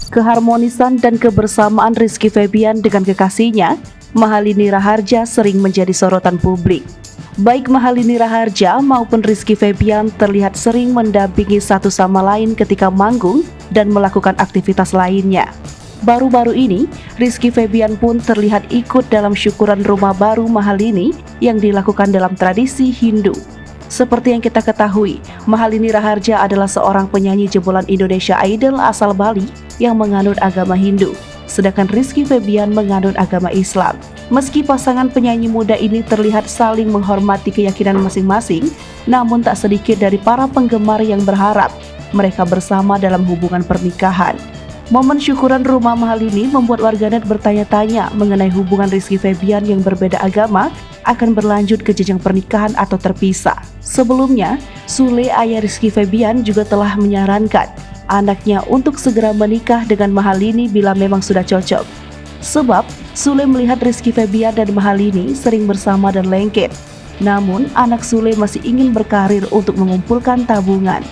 Keharmonisan dan kebersamaan Rizky Febian dengan kekasihnya, Mahalini Raharja sering menjadi sorotan publik. Baik Mahalini Raharja maupun Rizky Febian terlihat sering mendampingi satu sama lain ketika manggung dan melakukan aktivitas lainnya. Baru-baru ini, Rizky Febian pun terlihat ikut dalam syukuran rumah baru Mahalini yang dilakukan dalam tradisi Hindu. Seperti yang kita ketahui, Mahalini Raharja adalah seorang penyanyi jebolan Indonesia Idol asal Bali yang menganut agama Hindu, sedangkan Rizky Febian menganut agama Islam. Meski pasangan penyanyi muda ini terlihat saling menghormati keyakinan masing-masing, namun tak sedikit dari para penggemar yang berharap mereka bersama dalam hubungan pernikahan. Momen syukuran rumah Mahalini membuat warganet bertanya-tanya mengenai hubungan Rizky Febian yang berbeda agama akan berlanjut ke jenjang pernikahan atau terpisah. Sebelumnya, Sule ayah Rizky Febian juga telah menyarankan anaknya untuk segera menikah dengan Mahalini bila memang sudah cocok. Sebab, Sule melihat Rizky Febian dan Mahalini sering bersama dan lengket. Namun, anak Sule masih ingin berkarir untuk mengumpulkan tabungan.